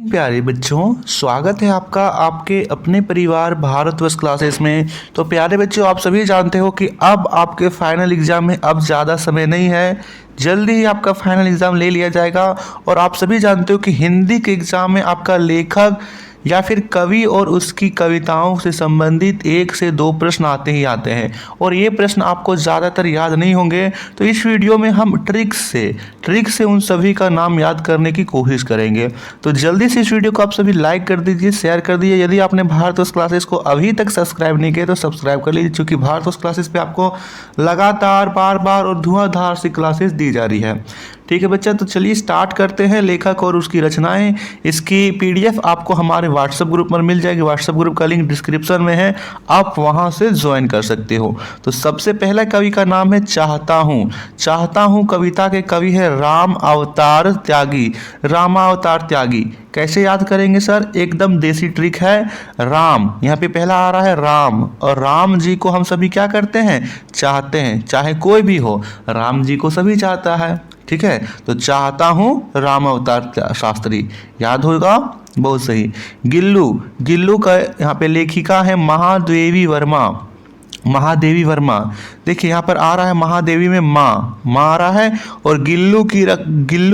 प्यारे बच्चों, स्वागत है आपका आपके अपने परिवार भारतवर्ष क्लासेस में। तो प्यारे बच्चों, आप सभी जानते हो कि अब आपके फाइनल एग्ज़ाम में अब ज़्यादा समय नहीं है, जल्दी ही आपका फाइनल एग्ज़ाम ले लिया जाएगा। और आप सभी जानते हो कि हिंदी के एग्ज़ाम में आपका लेखक या फिर कवि और उसकी कविताओं से संबंधित 1 से 2 प्रश्न आते ही आते हैं, और ये प्रश्न आपको ज़्यादातर याद नहीं होंगे। तो इस वीडियो में हम ट्रिक से उन सभी का नाम याद करने की कोशिश करेंगे। तो जल्दी से इस वीडियो को आप सभी लाइक कर दीजिए, शेयर कर दीजिए। यदि आपने भारतवर्ष क्लासेस को अभी तक सब्सक्राइब नहीं किया तो सब्सक्राइब कर लीजिए, क्योंकि भारतवर्ष क्लासेस पे आपको लगातार बार और धुआंधार सी क्लासेस दी जा रही है। ठीक है बच्चा, तो चलिए स्टार्ट करते हैं। लेखक और उसकी रचनाएं, इसकी पीडीएफ आपको हमारे व्हाट्सएप ग्रुप पर मिल जाएगी। व्हाट्सएप ग्रुप का लिंक डिस्क्रिप्शन में है, आप वहां से ज्वाइन कर सकते हो। तो सबसे पहला कवि का नाम है चाहता हूँ। चाहता हूँ कविता के कवि है राम अवतार त्यागी। रामावतार त्यागी कैसे याद करेंगे सर? एकदम देसी ट्रिक है। राम, यहाँ पे पहला आ रहा है राम, और राम जी को हम सभी क्या करते हैं? चाहते हैं। चाहे कोई भी हो, राम जी को सभी चाहता है। ठीक है, तो चाहता हूँ राम अवतार शास्त्री, याद होगा, बहुत सही। गिल्लू का यहाँ पे लेखिका है महादेवी वर्मा। महादेवी वर्मा, देखिए यहाँ पर आ रहा है महादेवी में माँ आ रहा है, और गिल्लू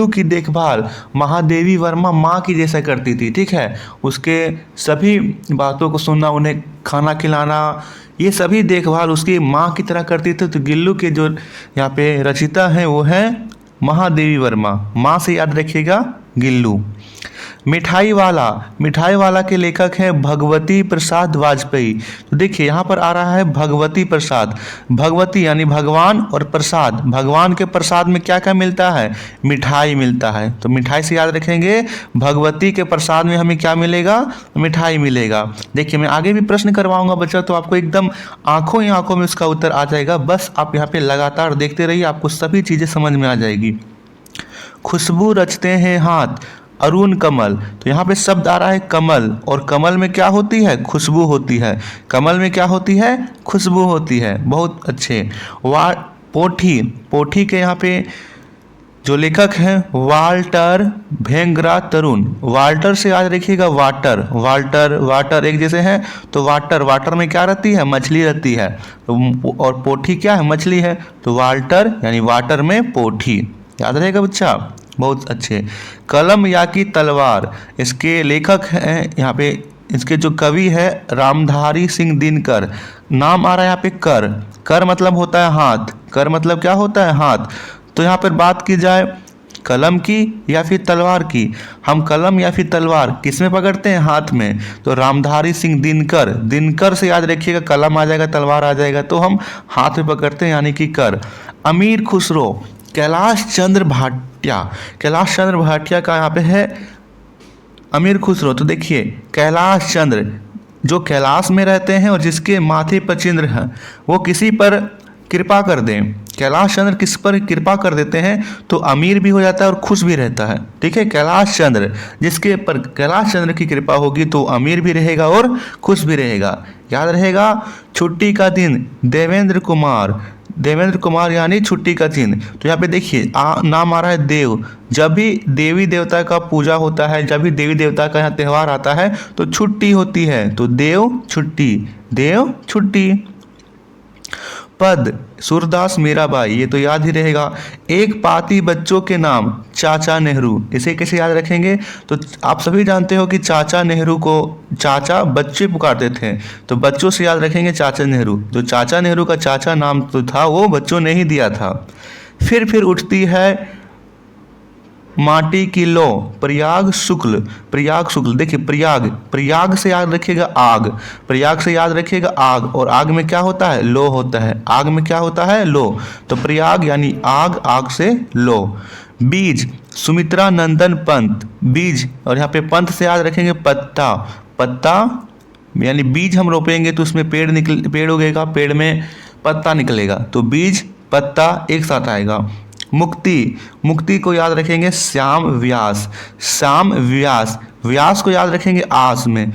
की देखभाल महादेवी वर्मा माँ की जैसा करती थी। ठीक है, उसके सभी बातों को सुनना, उन्हें खाना खिलाना, ये सभी देखभाल उसकी माँ की तरह करती थी। तो गिल्लू के जो यहाँ पे रचिता है वो है महादेवी वर्मा। माँ से याद रखिएगा गिल्लू। मिठाई वाला के लेखक है भगवती प्रसाद वाजपेयी। तो देखिए यहाँ पर आ रहा है भगवती प्रसाद। भगवती यानी भगवान, और प्रसाद, भगवान के प्रसाद में क्या क्या मिलता है? मिठाई मिलता है। तो मिठाई से याद रखेंगे, भगवती के प्रसाद में हमें क्या मिलेगा? मिठाई मिलेगा। देखिए मैं आगे भी प्रश्न करवाऊंगा बच्चा, तो आपको एकदम आंखों ही आंखों में उसका उत्तर आ जाएगा। बस आप यहाँ पे लगातार देखते रहिए, आपको सभी चीज़ें समझ में आ जाएगी। खुशबू रचते हैं हाथ, अरुण कमल। तो यहाँ पे शब्द आ रहा है कमल, और कमल में क्या होती है? खुशबू होती है। कमल में क्या होती है? खुशबू होती है। बहुत अच्छे। पोठी के यहाँ पे जो लेखक हैं वाल्टर भेंगरा तरुण। वाल्टर से याद रखिएगा वाटर एक जैसे हैं, तो वाटर में क्या रहती है? मछली रहती है। और पोठी क्या है? मछली है। तो वाल्टर यानी वाटर में पोठी, याद रहेगा बच्चा, बहुत अच्छे। कलम या की तलवार, इसके लेखक हैं यहाँ पे, इसके जो कवि है रामधारी सिंह दिनकर। नाम आ रहा है यहाँ पे कर मतलब होता है हाथ। कर मतलब क्या होता है? हाथ। तो यहाँ पर बात की जाए कलम की या फिर तलवार की, हम कलम या फिर तलवार किस में पकड़ते हैं? हाथ में। तो रामधारी सिंह दिनकर से याद रखिएगा, कलम आ जाएगा, तलवार आ जाएगा, तो हम हाथ में पकड़ते हैं, यानी कि कर। अमीर खुसरो, कैलाश चंद्र भाटिया का यहाँ पे है अमीर खुसरो। तो देखिए कैलाश चंद्र जो कैलाश में रहते हैं और जिसके माथे पर चिन्ह है, वो किसी पर कृपा कर दें, कैलाश चंद्र किस पर कृपा कर देते हैं तो अमीर भी हो जाता है और खुश भी रहता है। ठीक है, कैलाश चंद्र, जिसके पर कैलाश चंद्र की कृपा होगी तो अमीर भी रहेगा और खुश भी रहेगा, याद रहेगा। छुट्टी का दिन देवेंद्र कुमार यानी छुट्टी का चिन्ह। तो यहाँ पे देखिए नाम आ रहा है देव। जब भी देवी देवता का पूजा होता है, जब भी देवी देवता का यहाँ त्यौहार आता है तो छुट्टी होती है, तो देव छुट्टी। पद सूरदास मीराबाई, ये तो याद ही रहेगा। एक पाती बच्चों के नाम चाचा नेहरू, इसे कैसे याद रखेंगे? तो आप सभी जानते हो कि चाचा नेहरू को चाचा बच्चे पुकारते थे, तो बच्चों से याद रखेंगे चाचा नेहरू। तो चाचा नेहरू का चाचा नाम तो था, वो बच्चों ने ही दिया था। फिर उठती है माटी की लो, प्रयाग शुक्ल। देखिए प्रयाग से याद रखिएगा आग, और आग में क्या होता है? लो होता है। आग में क्या होता है? लो। तो प्रयाग यानी आग से लो। बीज सुमित्रा नंदन पंत, बीज, और यहाँ पे पंत से याद रखेंगे पत्ता यानी बीज हम रोपेंगे तो उसमें पेड़ उगेगा, पेड़ में पत्ता निकलेगा, तो बीज पत्ता एक साथ आएगा। मुक्ति को याद रखेंगे श्याम व्यास को याद रखेंगे आस में।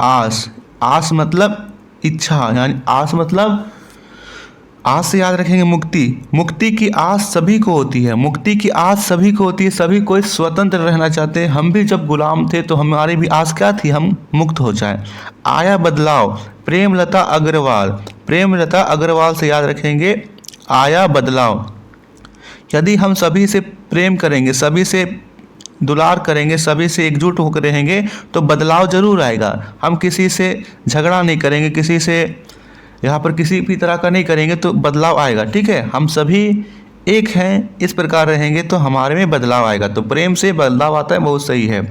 आस मतलब इच्छा, यानी आस मतलब आस से याद रखेंगे मुक्ति। मुक्ति की आस सभी को होती है, मुक्ति की आस सभी को होती है, सभी कोई स्वतंत्र रहना चाहते हैं। हम भी जब गुलाम थे तो हमारी भी आस क्या थी, हम मुक्त हो जाएं। आया बदलाव, प्रेमलता अग्रवाल। प्रेमलता अग्रवाल से याद रखेंगे आया बदलाव। यदि हम सभी से प्रेम करेंगे, सभी से दुलार करेंगे, सभी से एकजुट होकर रहेंगे तो बदलाव जरूर आएगा। हम किसी से झगड़ा नहीं करेंगे, किसी से यहाँ पर किसी भी तरह का नहीं करेंगे तो बदलाव आएगा। ठीक है, हम सभी एक हैं, इस प्रकार रहेंगे तो हमारे में बदलाव आएगा। तो प्रेम से बदलाव आता है, बहुत सही है।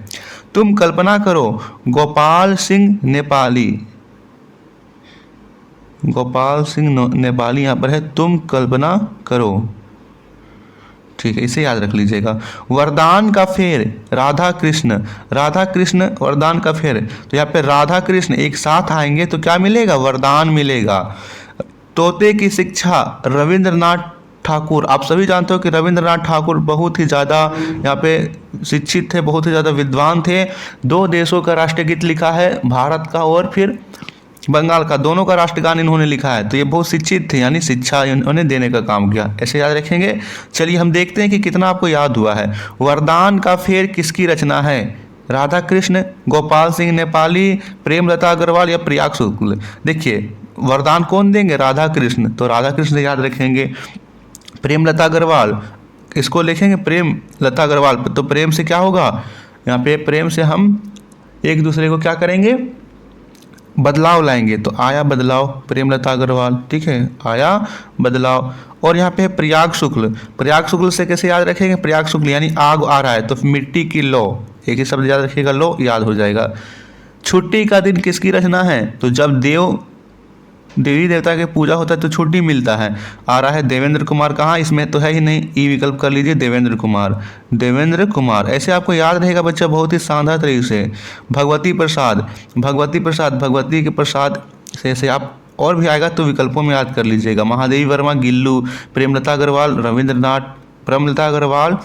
तुम कल्पना करो, गोपाल सिंह नेपाली। गोपाल सिंह नेपाली यहाँ पर है, तुम कल्पना करो। ठीक है, इसे याद रख लीजिएगा। वरदान का फेर, राधा कृष्ण। राधा कृष्ण वरदान का फेर, तो यहाँ पे राधा कृष्ण एक साथ आएंगे तो क्या मिलेगा, वरदान मिलेगा। तोते की शिक्षा, रविंद्रनाथ ठाकुर। आप सभी जानते हो कि रविंद्रनाथ ठाकुर बहुत ही ज़्यादा यहाँ पे शिक्षित थे, बहुत ही ज़्यादा विद्वान थे। 2 देशों का राष्ट्रगीत लिखा है, भारत का और फिर बंगाल का, दोनों का राष्ट्रगान इन्होंने लिखा है। तो ये बहुत शिक्षित थे, यानी शिक्षा इन्होंने देने का काम किया, ऐसे याद रखेंगे। चलिए हम देखते हैं कि कितना आपको याद हुआ है। वरदान का फेर किसकी रचना है, राधा कृष्ण, गोपाल सिंह नेपाली, प्रेमलता अग्रवाल या प्रयाग शुक्ल। देखिए वरदान कौन देंगे, राधा कृष्ण, तो राधा कृष्ण याद रखेंगे। प्रेमलता अग्रवाल, इसको लिखेंगे प्रेमलता अग्रवाल, तो प्रेम से क्या होगा, यहाँ पे प्रेम से हम एक दूसरे को क्या करेंगे, बदलाव लाएंगे। तो आया बदलाव, प्रेमलता अग्रवाल। ठीक है, आया बदलाव। और यहाँ पे प्रयाग शुक्ल। प्रयाग शुक्ल से कैसे याद रखेंगे, प्रयाग शुक्ल यानी आग आ रहा है तो मिट्टी की लौ, एक ही शब्द याद रखिएगा, लो, याद हो जाएगा। छुट्टी का दिन किसकी रचना है, तो जब देवी देवता की पूजा होता है तो छुट्टी मिलता है। आ रहा है देवेंद्र कुमार, कहाँ, इसमें तो है ही नहीं, ई विकल्प कर लीजिए, देवेंद्र कुमार। देवेंद्र कुमार, ऐसे आपको याद रहेगा बच्चा बहुत ही शानदार तरीके से। भगवती प्रसाद, भगवती प्रसाद, भगवती के प्रसाद से ऐसे आप और भी आएगा तो विकल्पों में याद कर लीजिएगा। महादेवी वर्मा, गिल्लू, प्रेमलता अग्रवाल, रविंद्रनाथ, प्रेमलता अग्रवाल,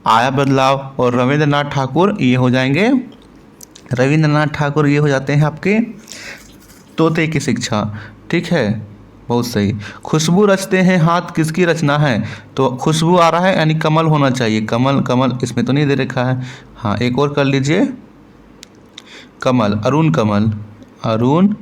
आया बदलाव और रविंद्रनाथ ठाकुर, ये हो जाएंगे, रविंद्रनाथ ठाकुर ये हो जाते हैं आपके तोते की शिक्षा। ठीक है, बहुत सही। खुशबू रचते हैं हाथ किसकी रचना है, तो खुशबू आ रहा है यानी कमल होना चाहिए, कमल, कमल इसमें तो नहीं दे रखा है। हाँ, एक और कर लीजिए, कमल, अरुण कमल, अरुण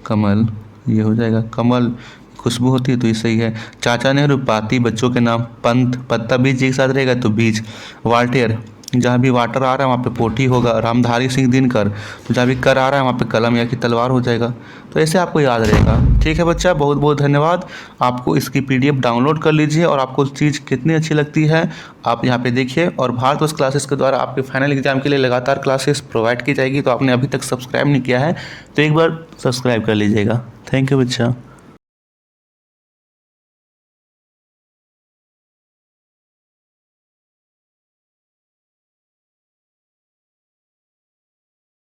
कमल, ये हो जाएगा। कमल खुशबू होती है तो ये सही है। चाचा नेहरू, पाती बच्चों के नाम। पंत, पत्ता बीज एक साथ रहेगा तो बीज। वाल्टेयर, जहाँ भी वाटर आ रहा है वहाँ पे पोटी होगा। रामधारी सिंह दिनकर, तो जहाँ भी कर आ रहा है वहाँ पे कलम या कि तलवार हो जाएगा। तो ऐसे आपको याद रहेगा। ठीक है बच्चा, बहुत बहुत धन्यवाद। आपको इसकी PDF डाउनलोड कर लीजिए और आपको चीज़ कितनी अच्छी लगती है आप यहाँ पे देखिए। और भारतवर्ष क्लासेस के द्वारा आपके फाइनल एग्जाम के लिए लगातार क्लासेस प्रोवाइड की जाएगी। तो आपने अभी तक सब्सक्राइब नहीं किया है तो एक बार सब्सक्राइब कर लीजिएगा। थैंक यू बच्चा।